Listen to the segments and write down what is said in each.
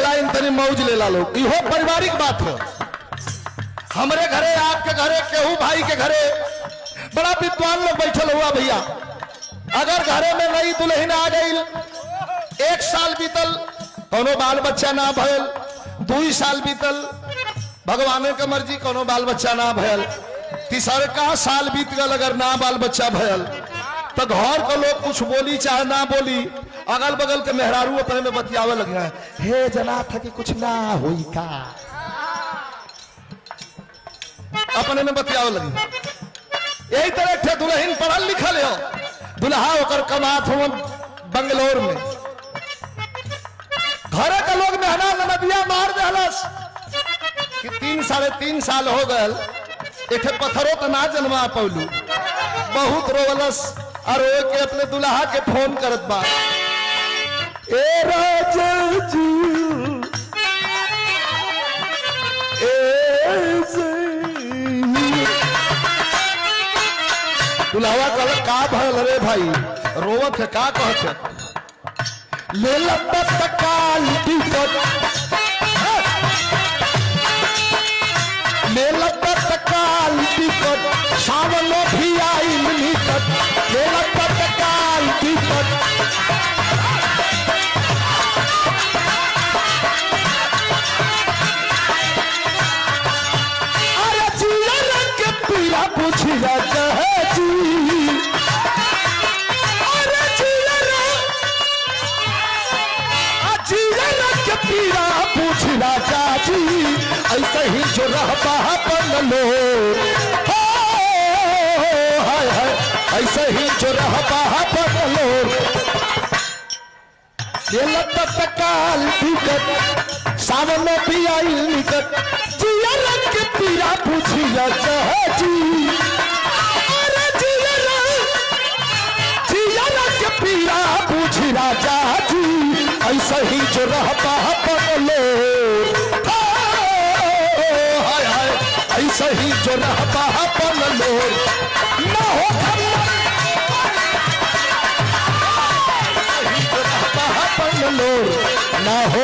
Line तनी मौज ले ला लोग, इहो पारिवारिक बात है। हमरे घरे, आपके घरे, केहू भाई के घरे बड़ा विद्वान लोग बैठल हुआ भैया। अगर घरे में नई दुल्हन आ गई, 1 साल बीतल कोनो बाल बच्चा ना भयल, 2 साल बीतल भगवान के मर्जी कोनो बाल बच्चा ना भयल, 3रा साल बीत गल अगर ना बाल बच्चा भयल, तो घर के लोग कुछ बोली चाहे ना बोली, अगल बगल के मेहरारू अपने में बतियावे लगे हैं, हे जना था कि कुछ ना हुई का, अपने में बतियावे लगे। यही तरह थे दुल्हन पढ़ल लिखल हो, दुल्हा होकर कमात हो बंगलोर में, घरे के लोग मेहना नदिया मार दहलस कि 3 साढ़े 3 साल हो गए, एक पत्थरों तो ना जन्मा पौलू, बहुत रोवलस और रो के अपने दुल्हा के फोन करत बा, ए राजा जी दुल्हा कल का भल रे भाई, रोवत है का कहत है, ले तत्काल टिकट, ले तत्काल टिकट, सावन भी आई निकट, ले तत्काल टिकट, अरे जिया रंग के पीला पूछी राजा है जी, अरे जिया रंग के पीला पूछी राजा जी, ऐसे ही जो रहता है बन लो, हाय हाय ऐसे ही जो रहता है बन लो, ये तत्काल टिकट, सावन भी आई निकट, जिया रंग के पीरा पूछी राजा है जी, अरे जिया रंग के पीरा पूछी राजा जी, ऐसे ही जो रहता है बन लो, ऐसे ही जो रहता है बन लो, ना हो रहता है बन लो, ना हो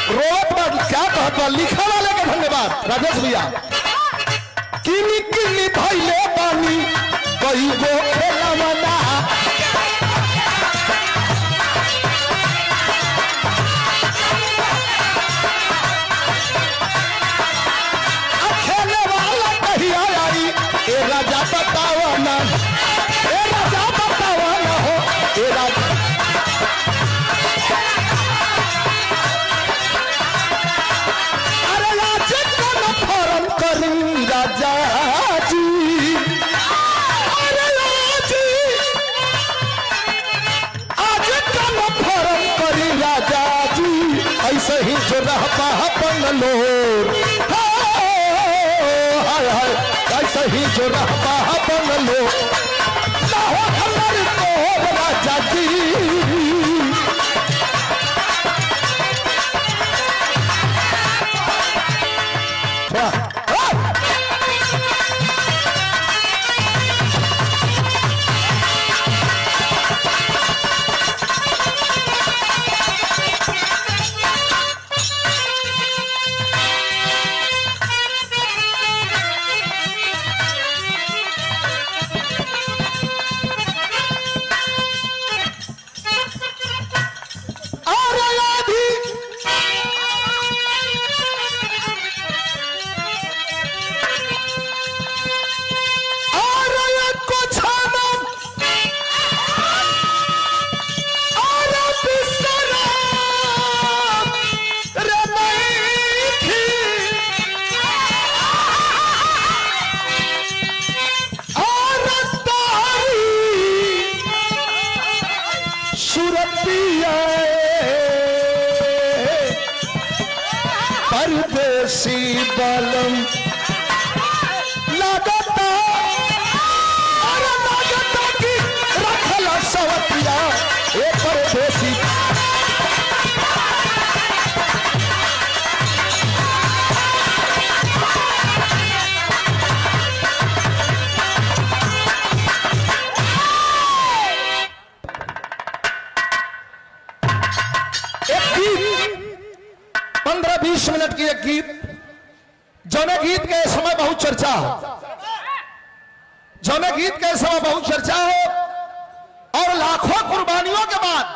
रोड क्या कहता, लिखा वाले का धन्यवाद राजेश भैया, किनी किनी भैले पानी कई गो खेलवना, ए राजा बतावा ना, ए राजा बतावा ना हो, ए राजा, अरे आज कौन फॉर्म करी राजा जी, अरे आज कौन फॉर्म करी राजा जी, ऐसे ही जो रहता है बन लो, हाय हाय ऐसे ही जो रहता है बन लो, ना हो हमारे तो राजा जी, परदेसी बालम लागता, अरे लागता की रखला सवतिया, ए परदेसी की एक गीत, जौने गीत के समय बहुत चर्चा हो, जौने गीत के समय बहुत चर्चा हो, और लाखों कुर्बानियों के बाद,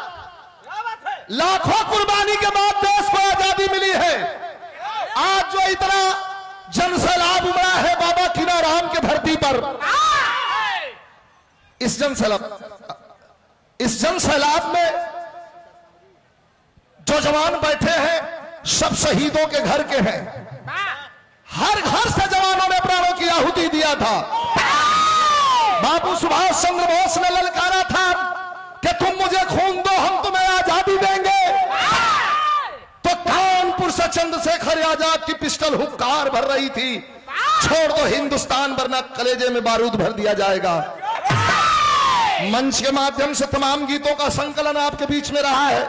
लाखों कुर्बानी के बाद देश को आजादी मिली है। आज जो इतना जन सैलाब उमड़ा है बाबा कीनाराम की धरती पर, इस जन सैलाब में जो जवान बैठे हैं सब शहीदों के घर के हैं। हर घर से जवानों ने प्राणों की आहुति दिया था। बाबू सुभाष चंद्र बोस ने ललकारा था कि तुम मुझे खून दो, हम तुम्हें आजादी देंगे। तो कानपुर से चंद्रशेखर आजाद की पिस्टल हुक्कार भर रही थी, छोड़ दो हिंदुस्तान वरना कलेजे में बारूद भर दिया जाएगा। मंच के माध्यम से तमाम गीतों का संकलन आपके बीच में रहा है।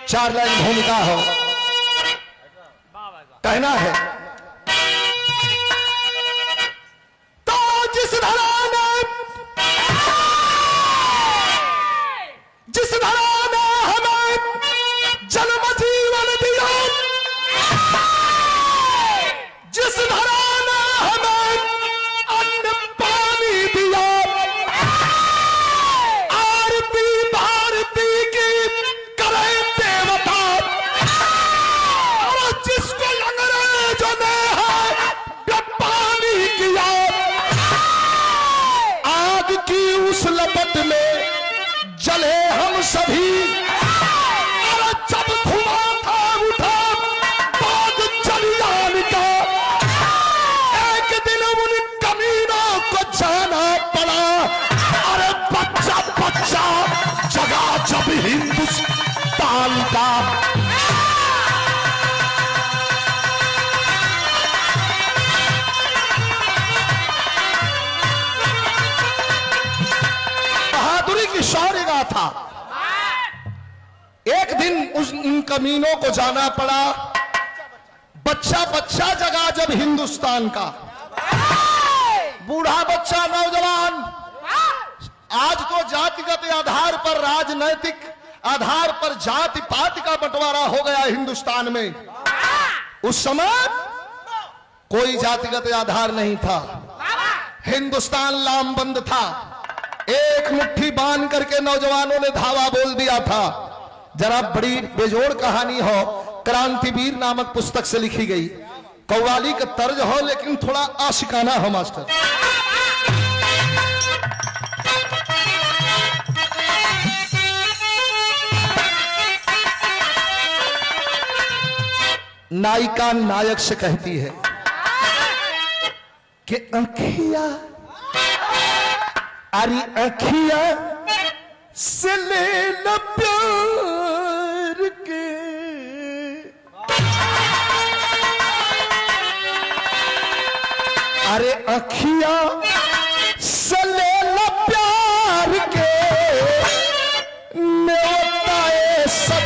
चार लाइन भूमिका हो, कहना है तो जिस धरा ने हमें जन्म जीवन दिया, जिस धरा ने हमें अन्न पानी दिया, आरती भारती की करे देवता, और जिसको अंग्रेजों ने है पानी किया, आग की उस लपट में जले हम सभी। और जब धुआं था उठा बाग जलियान का, एक दिन उन कमीनों को जाना पड़ा। अरे बच्चा बच्चा जगा जब हिंदुस्तान का, बहादुरी की शौर्य गाथा। एक दिन उन कमीनों को जाना पड़ा, बच्चा बच्चा जगा जब हिंदुस्तान का। बूढ़ा बच्चा नौजवान, आज तो जातिगत आधार पर, राजनैतिक आधार पर जाति पाति का बंटवारा हो गया हिंदुस्तान में। उस समय कोई जातिगत आधार नहीं था, हिंदुस्तान लामबंद था। एक मुट्ठी बांध करके नौजवानों ने धावा बोल दिया था। जरा बड़ी बेजोड़ कहानी हो, क्रांतिवीर नामक पुस्तक से लिखी गई, कव्वाली का तर्ज हो लेकिन थोड़ा आशिकाना हो मास्टर। नायिका नायक से कहती है कि अखिया, अरे अखिया से ले लो प्यार के, अरे अखिया से ले लो प्यार के, न्योता सब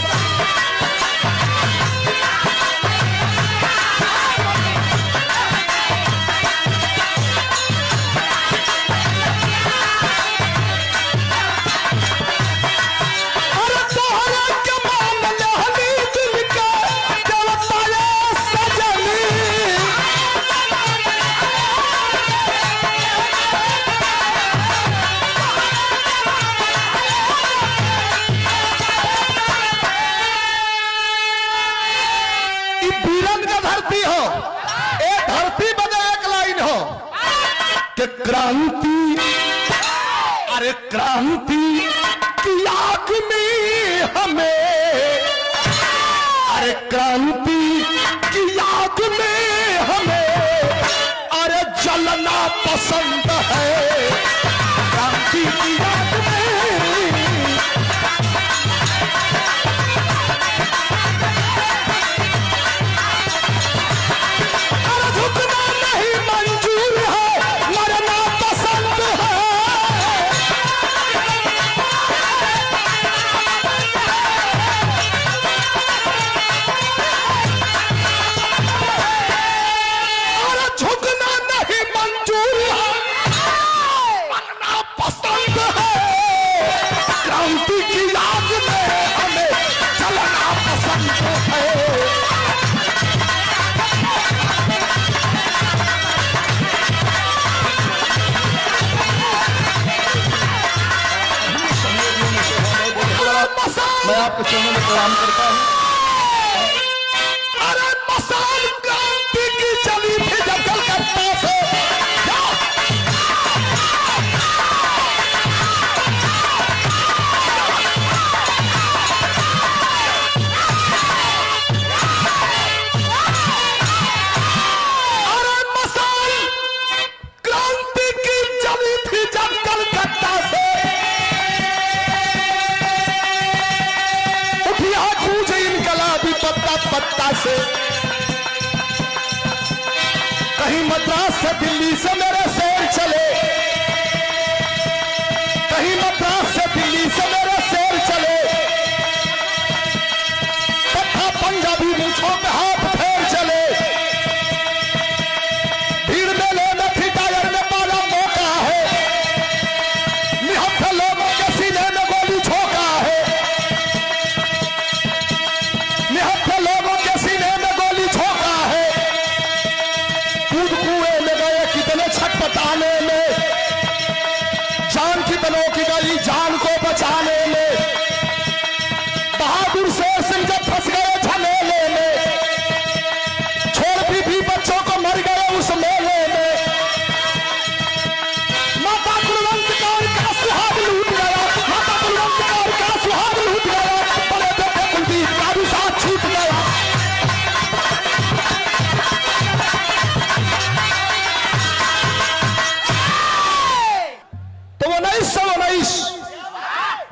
क्रांति, अरे क्रांति की आग में हमें, अरे क्रांति की आग में हमें, अरे जलना पसंद है। क्रांति की आग में मंजूर बनना पसंद है, क्रांति की याद में हमें चलना पसंद है। मैं आपके चरणों में प्रणाम करता हूं। अरे मसाल क्रांति की चली थी जब कलकत्ता से, अरे मसाल क्रांति की चली थी जब कलकत्ता से, इनकलाबी पत्ता पत्ता से, कहीं मद्रास से दिल्ली से मेरे शेर चले, कहीं मद्रास से दिल्ली से मेरे शेर चले, तथा पंजाबी मूंछों पे हाथ फेर चले, भीड़ मेले में थी टायर में पाला मौका है, निहत्थे लोगों के सीने में गोली झोंका है, निहत्थे लोगों के सीने में गोली झोंका है, कूद कुएं में गए कितने छटपटाने में, जान कितनों की गई जान को बचाने में, बहादुर शेर सिंह जब फंस गए झमेले में, छोड़ भी बच्चों को मर गए उस मेले में, माता कुलवंत कौर का सुहाग लूट गया, माता कुलवंत कौर का सुहाग लूट गया, बड़े बेटे कुलदीप का भी साथ छूट गया। तो 1919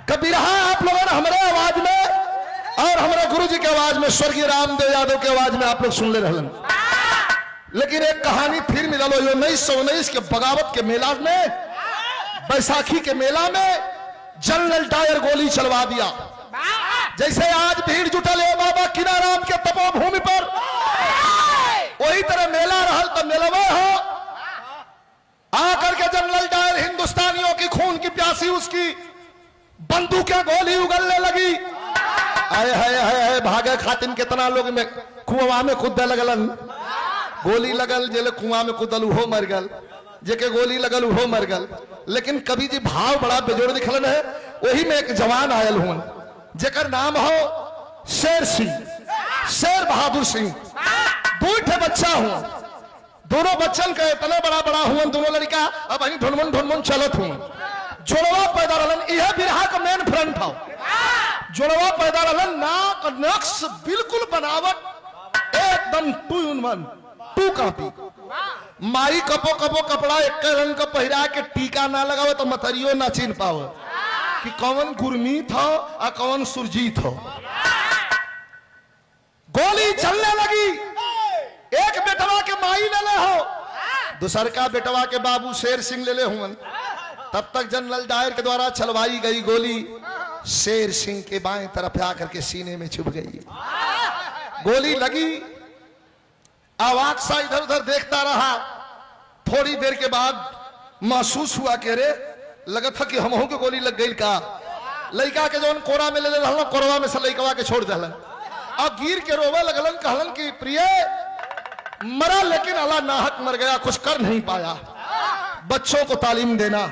कभी रहा आप लोगों ने हमारे आवाज में और हमारे गुरु जी की आवाज में, स्वर्गीय रामदेव यादव की आवाज में आप लोग सुन ले रहे हैं। लेकिन एक कहानी फिर मिला लो 1919 के बगावत के मेला में, बैसाखी के मेला में जनरल डायर गोली चलवा दिया। जैसे आज भीड़ जुटल है बाबा किनाराम के तपोभूमि पर, वही तरह मेला रहल तो मेलवा हो आकर के जनरल डायर हिंदुस्तानियों की खून की प्यासी उसकी बंदूकें गोली उगलने लगी। आए है भागे खातिन कितना लोग में कुआं में कूदे लगलन, गोली लगल जेले कुआं में कूदल उहो मर गल, जेके गोली लगल उहो मर गल। लेकिन कवि जी भाव बड़ा बेजोड़ दिखलन है। वही में एक जवान आयल हुन जेकर नाम हो शेर सिंह, शेर बहादुर सिंह। दो ठे बच्चा हुआ, दोनों बच्चन का इतना बड़ा बड़ा हुआ, दोनों लड़का अब अभी ढुनमुन ढुनमुन चलत हुआ। जोड़वा पैदा रहलन, यह बिरहा का मेन फ्रंट था। जोड़वा पैदा रहलन, नाक नक्श बिल्कुल बनावट एकदम 2 in 1, 2 कॉपी। माई कपो कपो कपड़ा एक रंग का पहिरा के टीका ना लगावे तो मतरियो ना चिन्ह पावे कि कौन गुरमीत हो और कौन सुरजीत हो। गोली चलने लगी, एक बेटवा के माई ले ले हो, दूसर का बेटवा के बाबू शेर सिंह ले ले हुए। तब तक जनरल डायर के द्वारा चलवाई गई गोली शेर सिंह के बाएं तरफ आकर के सीने में छुप गई। गोली लगी, आवाज सा इधर उधर देखता रहा। थोड़ी देर के बाद महसूस हुआ कि अरे लगा था कि हमहू के गोली लग गई का। लड़का के जौन कोरा में ले ले रहलन, कोरवा में से लड़कवा के छोड़ दहलन। अब गिर के रोवे लगलन, कहलन कि प्रिय मरा लेकिन अल्लाह नाहक मर गया, कुछ कर नहीं पाया। बच्चों को तालीम देना,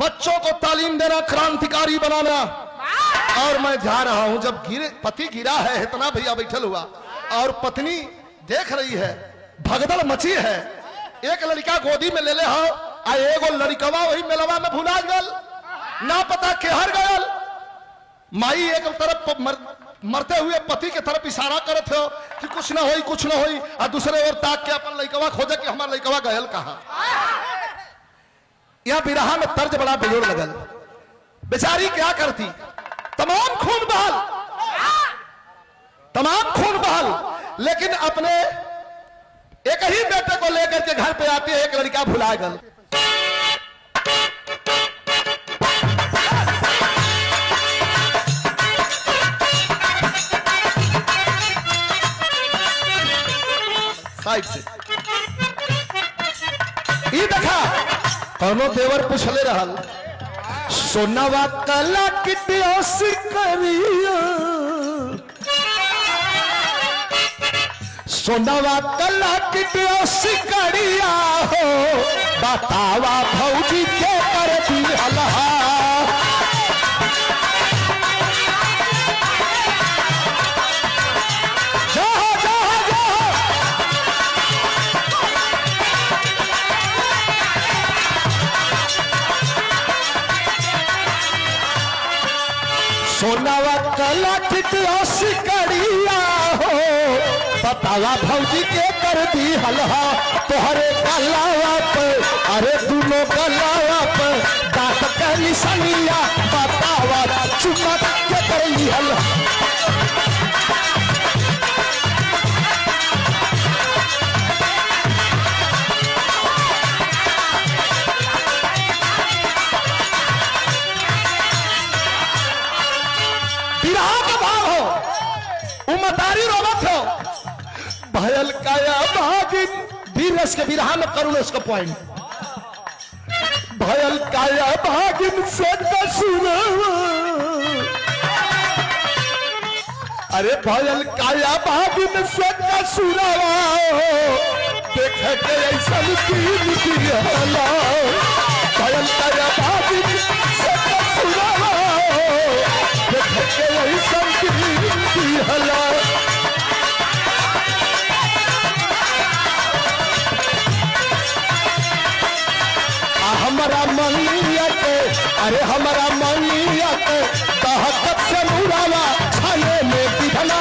बच्चों को तालीम देना, क्रांतिकारी बनाना। और मैं जा रहा हूं, जब पति गिरा है, इतना भैया बैठल हुआ और पत्नी देख रही है, भगदड़ मची है। एक लड़का गोदी में ले ले हो, आ एगो लड़कवा वही मेलवा में भुला गल, ना पता केहर गयल। माई एक तरफ मरते हुए पति के तरफ इशारा करत हो कि कुछ ना होई कुछ ना होई, और दूसरे ओर ताक के अपन लड़कवा खोजे कि हमारा लड़कवा गयल कहां। यह बिरहा में तर्ज बड़ा बेजोड़ लगल। बेचारी क्या करती, तमाम खून बहल, तमाम खून बहल, लेकिन अपने एक ही बेटे को लेकर के घर पे आती है। एक लड़का भुला गल, साइड से ई देखा कौनो देवर पूछले रहल सोनावा कला किटिया सिकरिया सोनावा कला किटिया सिकरिया हो बतावा भौजी के कर दी हलहा सोनावा कला किटिया सिकरिया हो बतावा भौजी के कर दी हलहा तोहरे गलावा पे अरे दोनों गलावा पे दांत के निशानिया बतावा चुमक के कर ली हलहा भयल काया भागिन धीरज के विरहा में करूँ इसका पॉइंट भयल काया भागिन से अरे भयल काया भागिन से देख के ऐसा भयल काया भागिन से देख के ऐसा हमारा मनिया के अरे हमारा मनिया के तहकत से मुरावा छाने में दिखला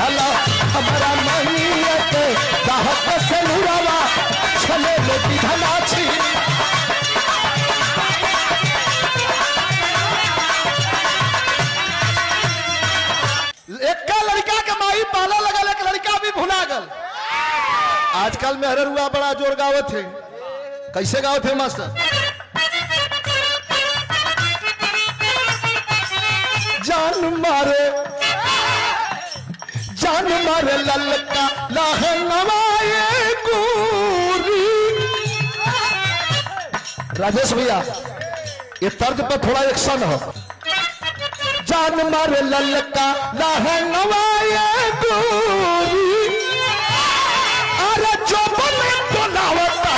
हला हमारा मनिया के तहकत से मुरावा छाने में दिखला एक लड़का के माई पाला लगा एक लड़का भी भुला गल आजकल में हरर हुआ बड़ा जोर गावत है कैसे गाओ थे मास्टर जान मारे ललका लहंगवाए गोरी राजेश भैया ये तर्ज पर थोड़ा एक्शन हो जान मारे ललका लहंगवाए गोरी अरे जो बने तो नावता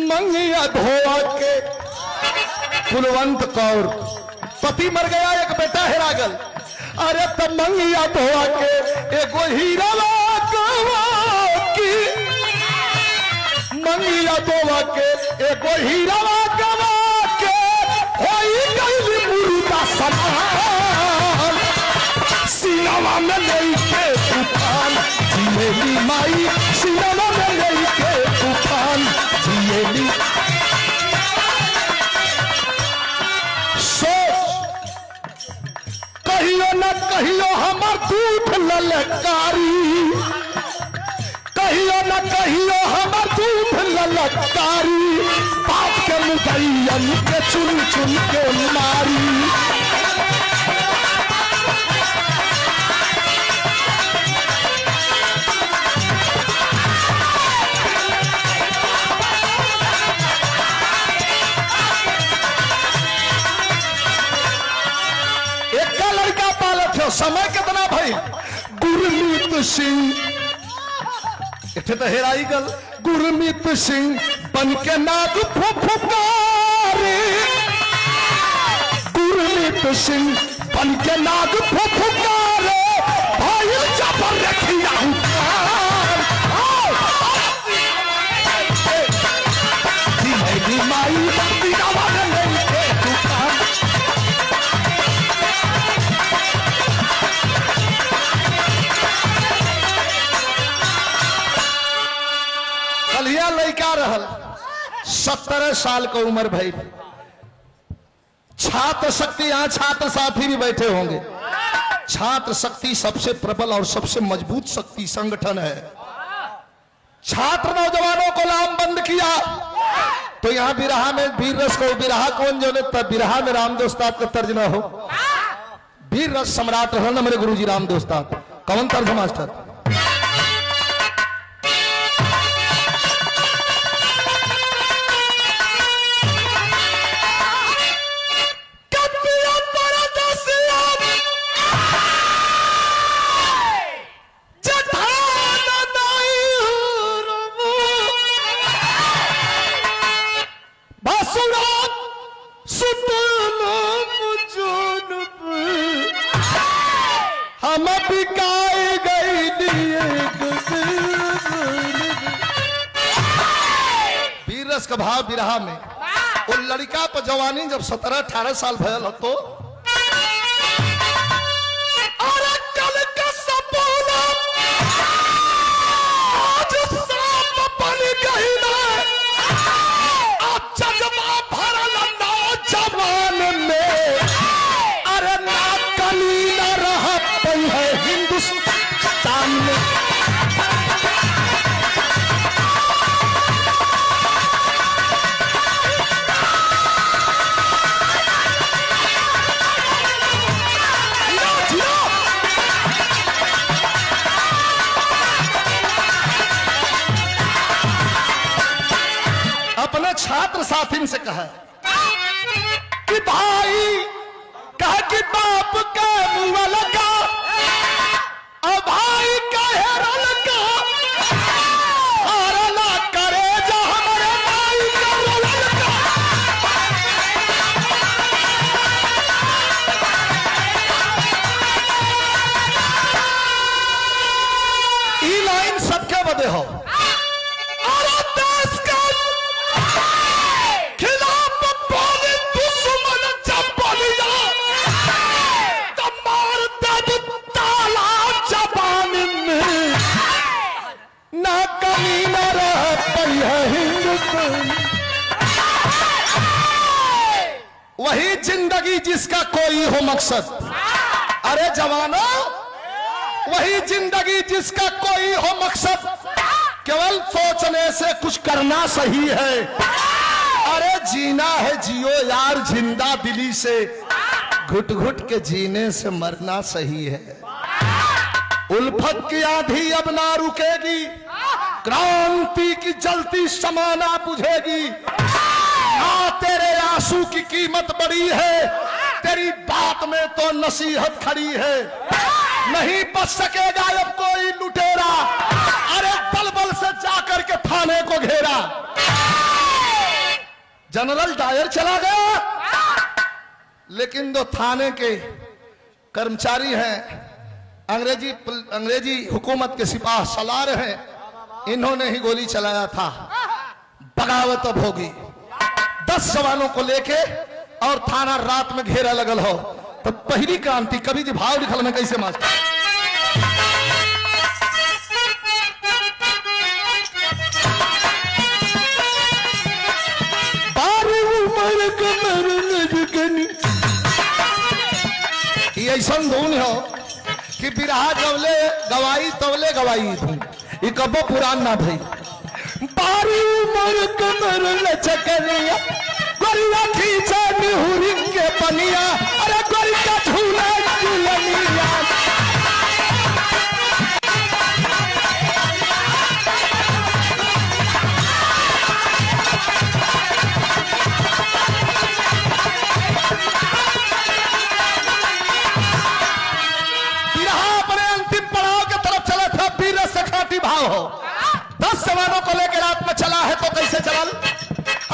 मंगिया धोआ के कुलवंत कौर पति मर गया एक बेटा हेरा गल अरे तब मंगिया धोआ के एगो हीरा की मंगिया धोआ के एगो हीरा के होई गई मुर्दा समान सीनावा में लेके तूफान जिएली माई सीनावा में लेके तूफान जिएली कहियो न कहियो हमर दूध ललकारी कहियो न कहियो हमर दूध ललकारी बाप के मुदैयन के चुन चुन के मारी समय कितना भाई गुरमीत सिंह इथे तो हेराई गल गुरमीत सिंह बन के नाग फुफुकारे गुरमीत सिंह बन के नाग फुफुकारे भाई जबर रखिया माई लड़का रहल 17 साल का उम्र भाई छात्र शक्ति यहां छात्र साथी भी बैठे होंगे छात्र शक्ति सबसे प्रबल और सबसे मजबूत शक्ति संगठन है छात्र नौजवानों को लामबंद किया तो यहाँ बिरहा में वीर रस को बिरहा कौन जो ने बिरहा में राम दोस्ताद का तर्जमा हो। वीर रस सम्राट है ना मेरे गुरुजी राम दोस्ताद। कौन तर्ज मास्टर? का भाव बिरहा में वो लड़का पर जवानी जब 17-18 साल भयल हो तो अरे कल का सपना आज साफ बन गई ना अच्छा जवाब भरल नौजवान में अरे ना कमी ना रहा पई है हिंदुस्तान में। छात्र साथी से कहा कि भाई कहा कि बाप का मुआ लगा और भाई का हेरा लगा और ना करे जो हमारे भाई का रोला लगा। ई लाइन सबके बदे हो वही जिंदगी जिसका कोई हो मकसद। अरे जवानों वही जिंदगी जिसका कोई हो मकसद केवल सोचने से कुछ करना सही है। अरे जीना है जियो यार जिंदा दिली से घुट घुट के जीने से मरना सही है। उल्फत की आंधी अब ना रुकेगी क्रांति की जलती समाना बुझेगी ना तेरे आंसू की कीमत बड़ी है तेरी बात में तो नसीहत खड़ी है। नहीं बच सकेगा अब कोई लुटेरा अरे बलबल से जाकर के थाने को घेरा। जनरल डायर चला गया लेकिन दो थाने के कर्मचारी हैं अंग्रेजी हुकूमत के सिपाह सलार हैं इन्होंने ही गोली चलाया था। बगावत अब होगी 10 जवानों को लेके और थाना रात में घेरा लगल हो तो पहली क्रांति कवि जी भाव लिखल में कैसे मास्टर? ऐसा धुन हो कि बिरहा जवले गवाई तवले गवाई धुन ये कबो पुरान ना भई। बारी उमर कमर लचकरिया गोरिया खींचा निहुरी के पनिया अरे गोरी का झूला झूलनिया। भाव हो 10 जवानों को लेकर रात में चला है तो कैसे चल?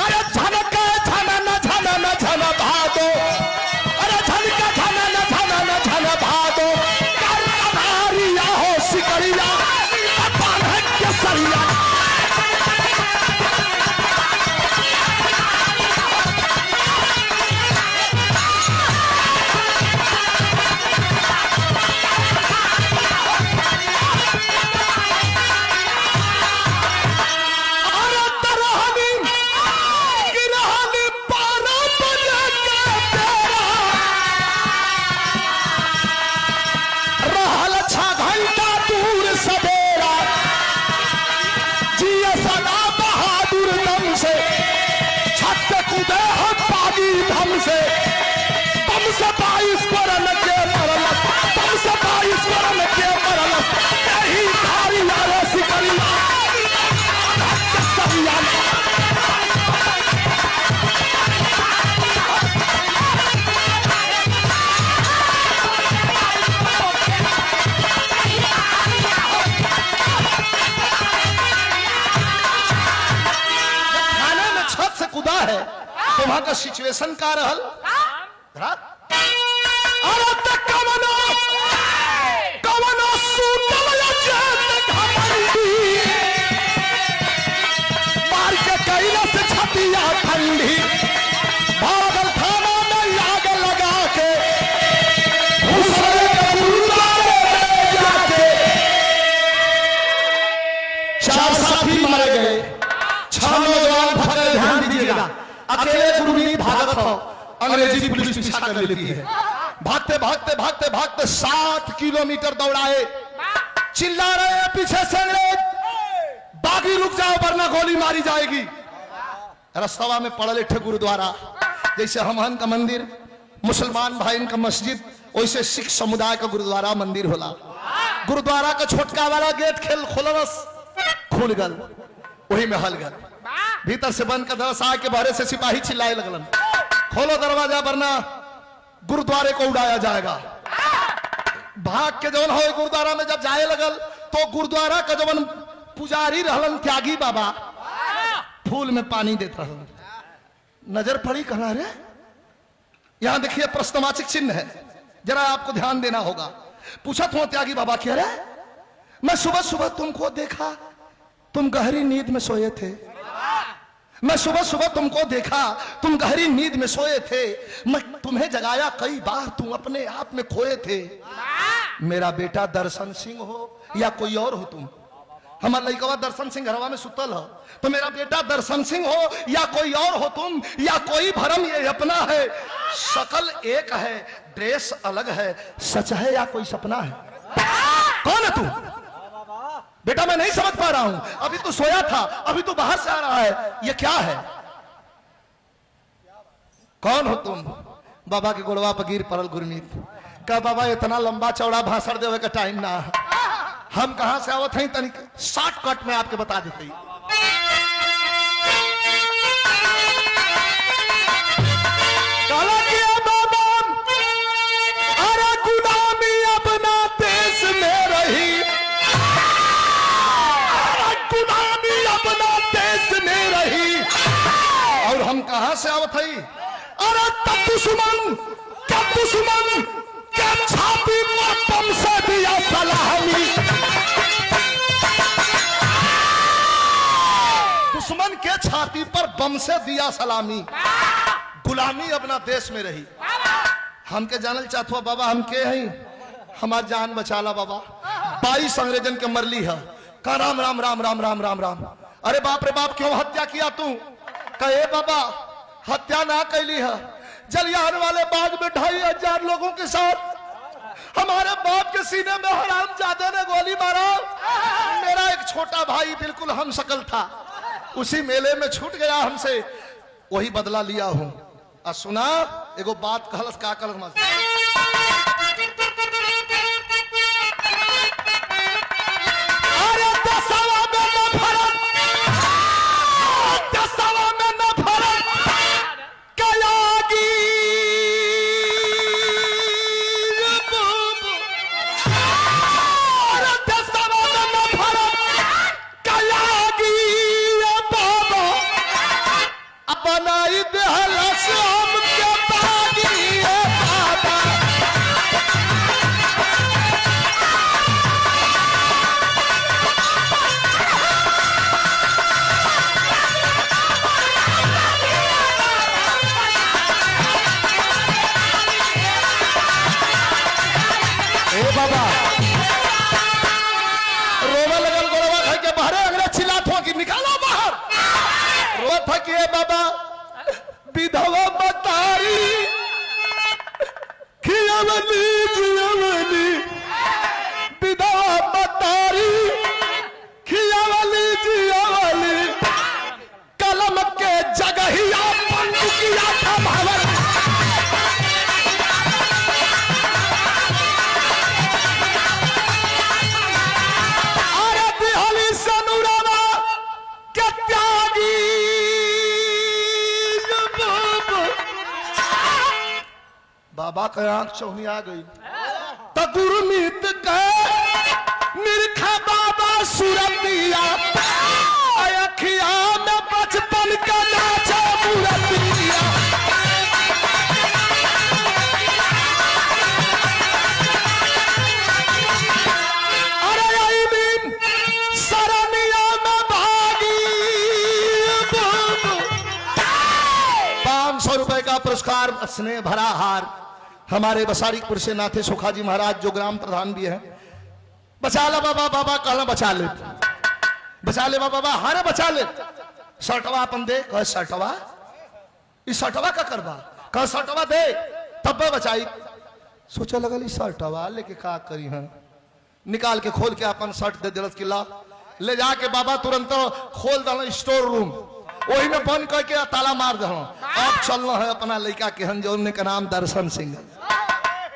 अरे झनक झना न झना न झना भादो अरे लागी धम से 22 कोरन के मरलस, 22 कोरन के मरलस, यही धारी यारो सिकरी कुदा है तो वहां का सिचुएशन का रहल मार के कैला से छतिया ठंडी भागल थाना में आग लगा के चार साथी मारे गए, 6 नौजवान भागे। ध्यान दीजिएगा, अकेले गुरमीत भागत हो, अंग्रेजी पुलिस पीछा कर लेती है। भागते भागते भागते भागते 7 किलोमीटर दौड़ाए, चिल्ला रहे हैं पीछे से अंग्रेज, बागी रुक जाओ वरना गोली मारी जाएगी। रास्ता में पड़ल एक गुरुद्वारा, जैसे हमहन का मंदिर, मुसलमान भाई का मस्जिद, वैसे सिख समुदाय का गुरुद्वारा मंदिर होला। गुरुद्वारा का छोटका वाला गेट खुल गल, वही में हल गल, भीतर से बंद कर दरसा के बाहर से सिपाही चिल्लाए लगलन, खोलो दरवाजा वरना गुरुद्वारे को उड़ाया जाएगा। भाग के जवन हो गुरुद्वारा में जब जाए लगल तो गुरुद्वारा का जवन पुजारी रहलन त्यागी बाबा फूल में पानी देता रहलन। नजर पड़ी, कहा रे यहां देखिए प्रश्नवाचक चिन्ह है, जरा आपको ध्यान देना होगा। पूछा तुम त्यागी बाबा कह रहे, मैं सुबह सुबह तुमको देखा, तुम गहरी नींद में सोए थे। मैं सुबह सुबह तुमको देखा, तुम गहरी नींद में सोए थे। मैं तुम्हें जगाया कई बार, तुम अपने आप में खोए थे। मेरा बेटा दर्शन सिंह हो या कोई और हो तुम, हमारा लड़का दर्शन सिंह घरवा में सुतल हो, तो मेरा बेटा दर्शन सिंह हो या कोई और हो तुम, या कोई भरम ये अपना है। शक्ल एक है, ड्रेस अलग है, सच है या कोई सपना है? कौन है तू? बेटा मैं नहीं समझ पा रहा हूं, अभी तो सोया था, अभी तो बाहर से आ रहा है, ये क्या है? कौन हो तुम? बाबा के गोड़वा पर गिर पड़ल गुरमीत, का बाबा इतना लंबा चौड़ा भाषण देवे का टाइम ना, हम कहां से आवत हैं, तनिक शॉर्टकट में आपके बता देते। अरे गुलामी अपना देश में रही, अपना देश में रही, और हम कहां से आवत हई? अरे तब दुश्मन क्या छाती पर बम से दिया सलामी, दुश्मन के छाती पर बम से दिया सलामी, गुलामी अपना देश में रही। हमके जानल चाहत हुआ बाबा, हम के हई, हमार जान बचाला बाबा। 22 अंग्रेजन के मरली है, का राम राम राम राम राम राम राम। अरे बाप रे बाप, क्यों हत्या किया तू? कहे बाबा हत्या ना कैली है, जलियान वाले बाग में 2500 लोगों के साथ हमारे बाप के सीने में हरामजादे ने गोली मारा। मेरा एक छोटा भाई बिल्कुल हम शकल था, उसी मेले में छूट गया हमसे, वही बदला लिया हूं। और सुना एगो बात कहलस, का कहलस मत बाबा विधवा बताई खियावली जियावली, विधवा बताई खियावली जियावली, कलम के जगहिया बंदूकिया था भावा बाबा के आंख चौनी आ गई तो गुरमीत के निरखा बाबा सुरतिया अखिया में बचपन का नाचा मुरतिया अरे आई सरनिया में भागी 500 रुपए का पुरस्कार स्नेह भरा हार हमारे बसारीपुर से नाथे सुखाजी महाराज जो ग्राम प्रधान भी है। बचा ले बाबा, बाबा कहला बचा ले बाबा, हारे बचा ले। शर्टवा अपन दे, कह शर्टवा, इस शर्टवा का करवा, कह शर्टवा दे तब बचाई। सोचा लगल इस शर्टवा लेके का करी है, निकाल के खोल के अपन शर्ट दे दिलस किला ले जाके बाबा तुरंत खोल दल स्टोर रूम, वही में बंद करके ताला मार दो। अब चलना है अपना लड़का के हन जौन का नाम दर्शन सिंह।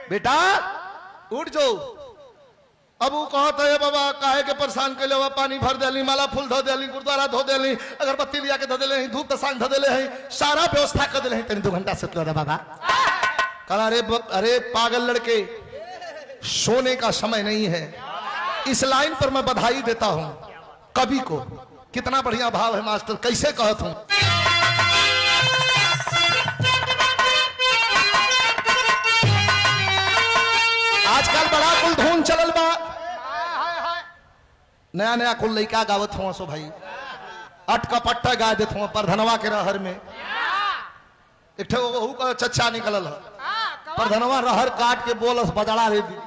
बेटा उठ जाओ। अब वो कहता है बाबा काहे के परेशान कर ले, पानी भर देली, माला फूल धो देली, गुरुद्वारा धो देली, अगरबत्ती लिया के धो देले, धूप दसांग धो देले हैं, सारा व्यवस्था कर देले हैं। तेरे 2 घंटा सुतलो रे बाबा। कहा अरे पागल लड़के, सोने का समय नहीं है। इस लाइन पर मैं बधाई देता हूं कवि को। कितना बढ़िया भाव है मास्टर, कैसे कहत हूं। आजकल बड़ा कुल धुन चलल बा, नया नया कुल लइका गावत हुआ सो भाई, अटका पट्टा गा देत हुआ परधनवा के रहर में। एक ठो चच्चा निकलल है, परधनवा रहर काट के बोलस बजड़ा रे दी,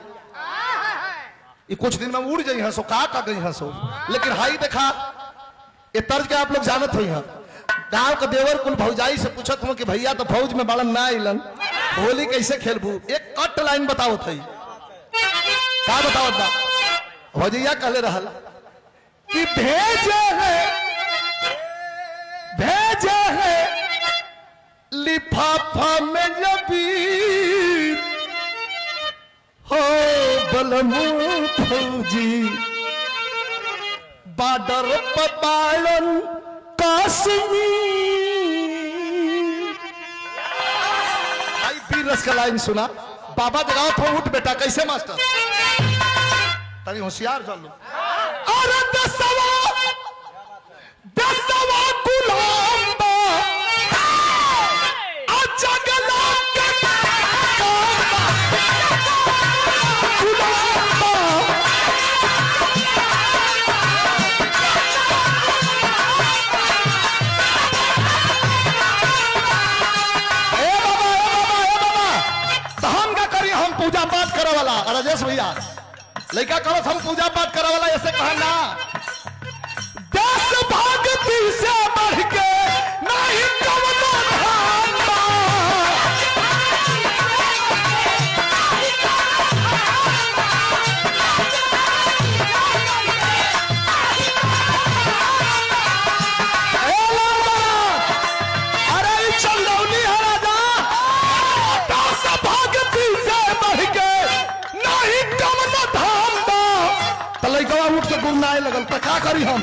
ये कुछ दिन में उड़ गई हंसो, काट गई हंसो। लेकिन हाई देखा ये तर्ज के आप लोग जानत हुई हैं। गांव के देवर कुल भौजाई से पूछत हूँ कि भैया तो फौज में बालन ना आइलन, होली कैसे खेलबू। एक कट लाइन बताओ थी, क्या बताओ बा भौजैया कहले रहल कि भेजे है लिफाफा में जबी हो बलमू फौजी बाडर पालन काश्मीर। आई भी रस का लाइन सुना, बाबा जगाओ तो उठ बेटा, कैसे मास्टर तरी होशियार चल लो। अरे दसवा गुलाम पूजा पाठ करे वाला राजेश भैया लड़का करो हम पूजा पाठ करे वाला ऐसे कहा ना, 10 भक्ति से बढ़ के नहीं कवनो धाम बा। अरे चंदौली है राजा, 10 भक्ति से बढ़ के नहीं कवनो धाम बा। तो लड़का उठ के गुमनाए लगल तो क्या करी हम।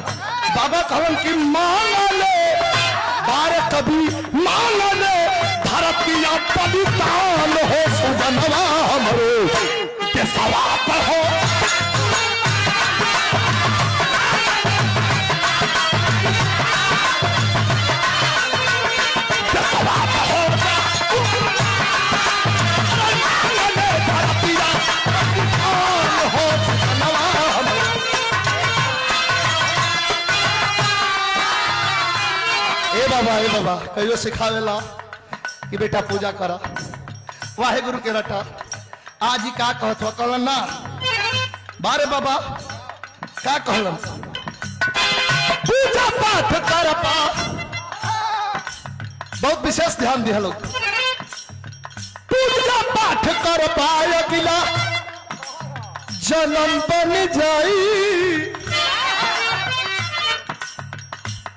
बाबा कहन कि मांग ले बारे कभी मांग ले, धरतिया पवित्रान हो सुगनवा हमरो देशवा पर हो। देशवा पर हो मांग ले, धरतिया पवित्रान हो सुगनवा हमरो। ए बाबा कहियो सिखावेला कि बेटा पूजा करा, वाहे गुरु के रटा। आज ही का कहत हो कहलन ना बारे बाबा का कहलन, पूजा पाठ कर पा। बहुत विशेष ध्यान दिया लोग, पूजा पाठ कर पाए गिला जन्म बन जाई।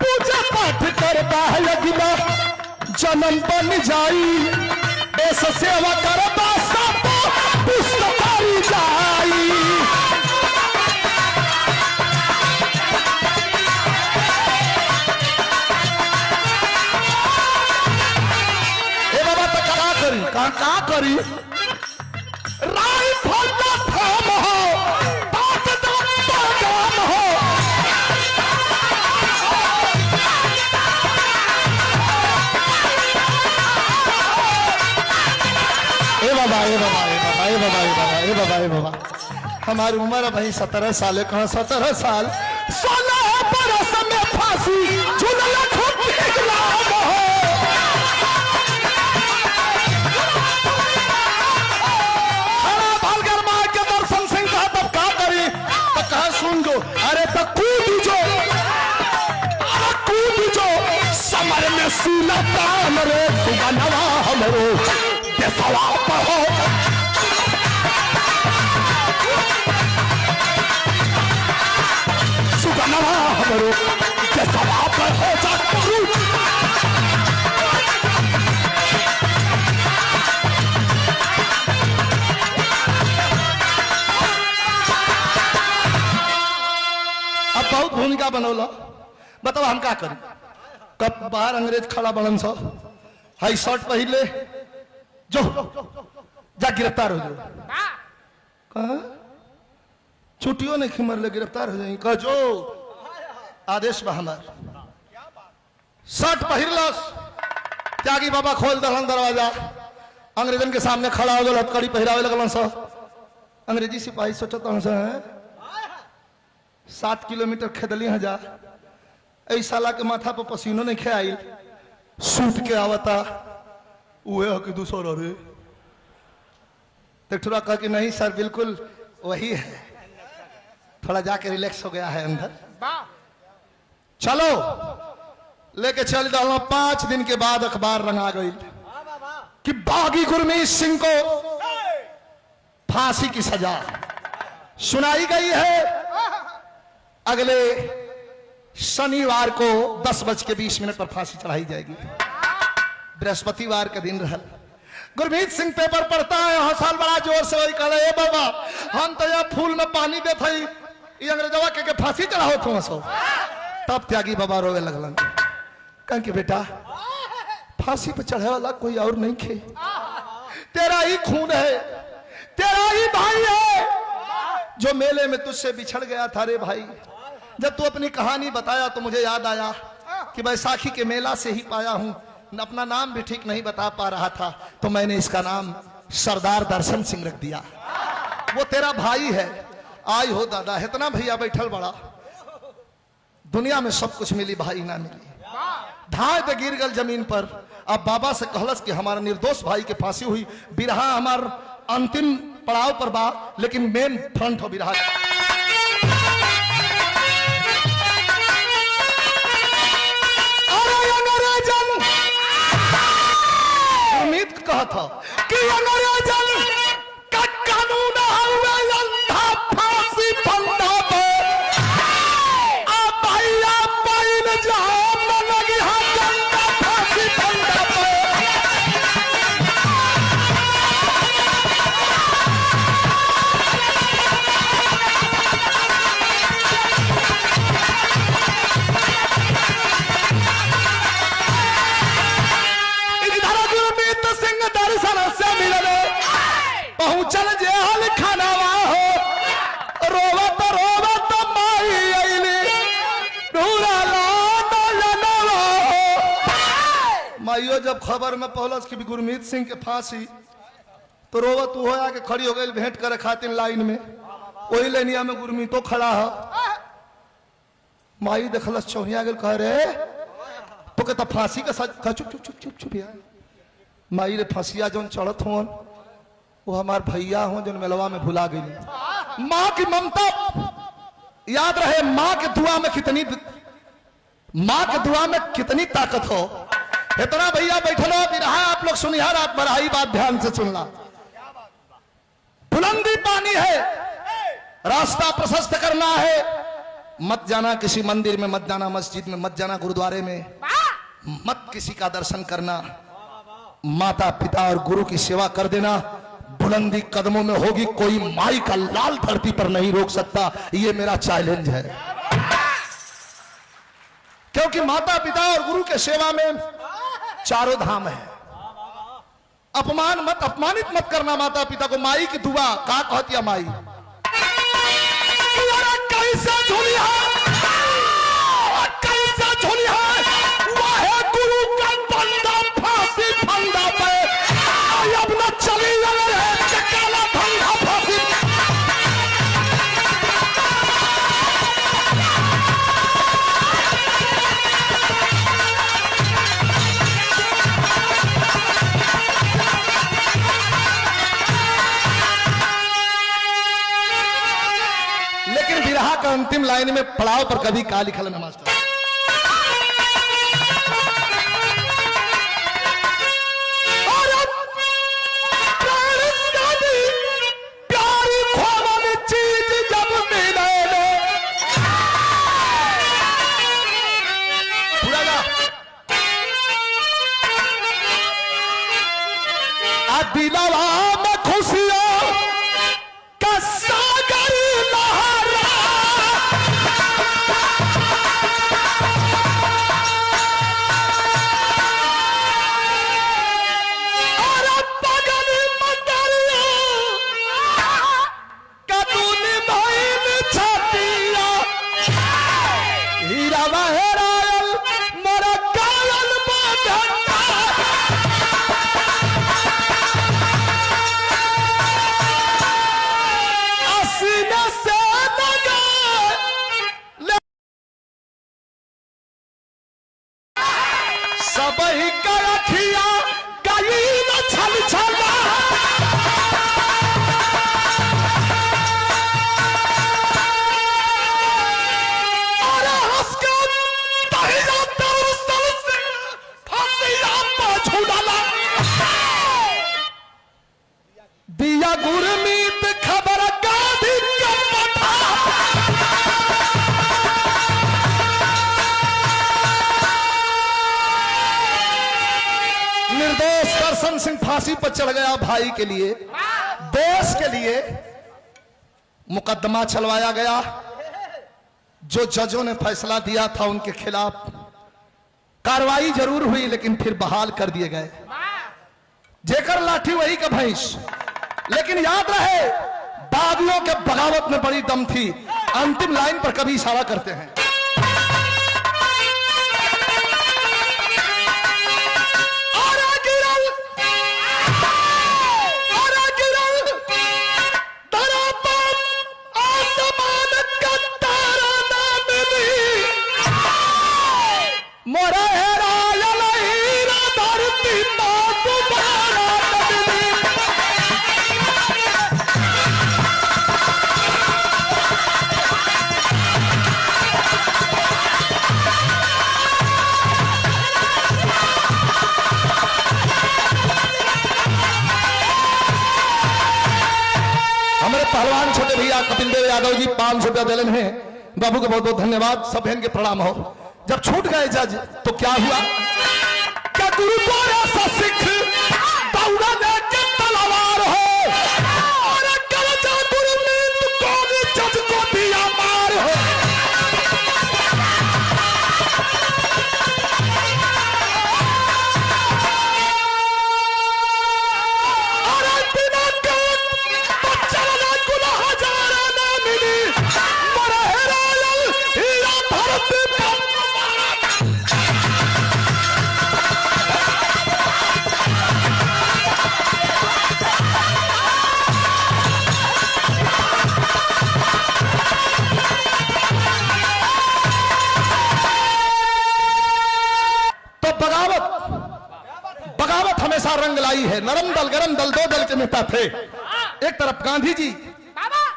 पूजा पाठ करता है अगिला जन्म बन जाई, ऐसा सेवा करता सब पुष्ट पाई जाई। ए बाबा तो क्या करी, का करी राइफल का थाम हो बात दा पैगाम हो ए बाबा ए बाबा ए बाबा ए बाबा ए बाबा ए बाबा ए बाबा हमारी उम्र भाई 17 साल कहाँ 17 साल 16 बरस में फांसी झूलना खूब निकलाम हो खड़ा भालकर मार के दर्शन सिंह कहा तब का करी तो कहा सुन जो अरे तो कूद जो समर में सीला ताम रे सुगनवा हमरो देसवा पहो सुगनवा हमरो देसवा पहो जा अब बहुत भूमिका बनौला बताओ हम क्या करें कब बाहर अंग्रेज खड़ा बनन सा हाई शर्ट पहले जो जा गिरफ्तार हो जाओ कहा छुट्टियों ने खिमर ले गिरफ्तार हो जाए कह जो आदेश बा हमार शर्ट पहिरलस त्यागी बाबा खोल दलन दरवाजा अंग्रेजन के सामने खड़ा हो गया हथकड़ी पहिरावे लगलन सा अंग्रेजी सिपाही सोचत सा 7 किलोमीटर खेदली जा ऐसा ला के माथा पर पसीनो नहीं खेल सूट के आवता उहे हो कि दूसरा रे थोड़ा कह कि नहीं सर बिल्कुल वही है थोड़ा जाके रिलैक्स हो गया है अंदर चलो लेके चल डालो 5 दिन के बाद अखबार रंगा गई कि बागी गुरमीत सिंह को फांसी की सजा सुनाई गई है अगले शनिवार को 10:20 पर फांसी चढ़ाई जाएगी बृहस्पतिवार का दिन रहा गुरमीत सिंह पेपर पढ़ता है हौसल बड़ा जोर से वही कहले बाबा हम तो यहाँ फूल में पानी देते ही अंग्रेजवा के फांसी चढ़ाओ तुम सो तब त्यागी बाबा रोवे लगलन कह कि बेटा फांसी पे चढ़े वाला कोई और नहीं खे तेरा ही खून है तेरा ही भाई है जो मेले में तुझसे बिछड़ गया था रे भाई जब तू अपनी कहानी बताया तो मुझे याद आया कि बैसाखी के मेला से ही पाया हूं अपना नाम भी ठीक नहीं बता पा रहा था तो मैंने इसका नाम सरदार दर्शन सिंह रख दिया वो तेरा भाई है आई हो दादा इतना भैया बैठल बड़ा दुनिया में सब कुछ मिली भाई ना मिली धाए तो गिर गल जमीन पर अब बाबा से कहलस कि हमारा निर्दोष भाई के फांसी हुई बिरहा हमार अंतिम पड़ाव पर बा लेकिन मेन फ्रंट हो बिरहा उम्मीद कहा था कि अंग्रेजन का कानून अंधा फांसी फंदा पे भैया पैन जहां लगी अंधा फांसी फंदा पे पहुंचल जेल खानावा हो रोवत रोवत माई आईली ढूरा लानवा हो माइयो जब खबर में पहुंचल कि गुरमीत सिंह के फांसी तो रोवत हो आके खड़ी हो गई भेंट करे खातिर लाइन में वही लेनिया में गुरमीतो खड़ा है माई देखलस चौहिया गेल कह रे तो कहता फांसी का सच चुप चुप चुप चुप चुप यार माई रे फांसिया जौन चढ़त हो वो हमार भैया हो जो मेलवा में भुला गई माँ की ममता याद रहे माँ के दुआ में कितनी ताकत हो इतना भैया बैठलो बिरहा आप लोग सुनिहार आप बड़ाई बात ध्यान से सुनना बुलंदी पानी है रास्ता प्रशस्त करना है मत जाना किसी मंदिर में मत जाना मस्जिद में मत जाना गुरुद्वारे में मत किसी का दर्शन करना माता पिता और गुरु की सेवा कर देना बुलंदी कदमों में होगी कोई माई का लाल धरती पर नहीं रोक सकता ये मेरा चैलेंज है क्योंकि माता पिता और गुरु के सेवा में चारों धाम है अपमान मत, अपमानित मत करना माता पिता को। माई की दुआ का कहती है माई, कैसा झूलिया कैसा झूलिया वाहे गुरु का बंदा फांसी फंदा पे अब न चली अगर है काला धंधा फांसी। लेकिन विरहा का अंतिम लाइन में पड़ाव पर कभी का लिखल है मास्टर, प्यारी ख्वाबन चीज जब मिले दिलवा में खुशियों का सागर लहरा। अरे पगली मकरिया कतूनी भाई छतिया हीरा बहरायल मोरा कायल बदना। सीने से सब ही करखिया गई न छल छला। अरे हंस के तहिया तो सल से फांसिया पर छुड़ाला दिया गुरमीत खबर गाधी के पठा। निर्दोष दर्शन सिंह फांसी पर चढ़ गया भाई के लिए, देश के लिए मुकदमा चलवाया गया। जो जजों ने फैसला दिया था उनके खिलाफ कार्रवाई जरूर हुई लेकिन फिर बहाल कर दिए गए। जेकर लाठी वही का भैंस। लेकिन याद रहे बागियों के बगावत में बड़ी दम थी। अंतिम लाइन पर कभी इशारा करते हैं, मोरा धरती हमारे पहलवान छोटे भैया कपिल देव यादव जी 500 रुपया दे हैं। बाबू को बहुत बहुत धन्यवाद। सब बहन के प्रणाम हो। जब छूट गए जज तो क्या हुआ, क्या गुरु को ऐसा सिख दौड़ा लेके तलवार हो और कलजा गुरमीत को जज को दिया मार हो। अरे बिना के बच्चा ना गुनाह हजारा ना मिली मरे हेरायल हीरा धरती हमेशा रंग लाई है। नरम दल गरम दल दो दल के नेता थे। एक तरफ गांधी जी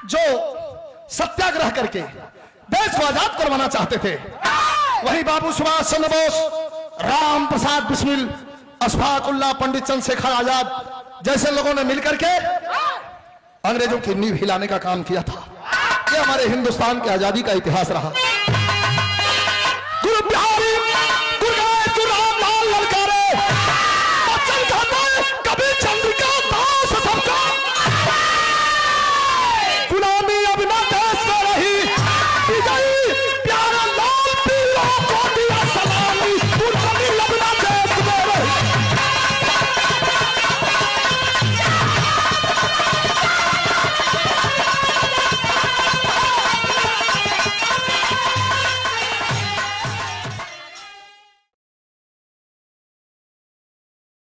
जो सत्याग्रह करके देश को आजाद करवाना चाहते थे, वहीं बाबू सुभाष चंद्र बोस, राम प्रसाद बिस्मिल, अशफाक उल्लाह, पंडित चंद्रशेखर आजाद जैसे लोगों ने मिलकर के अंग्रेजों की नींव हिलाने का काम किया था। ये हमारे हिंदुस्तान की आजादी का इतिहास रहा।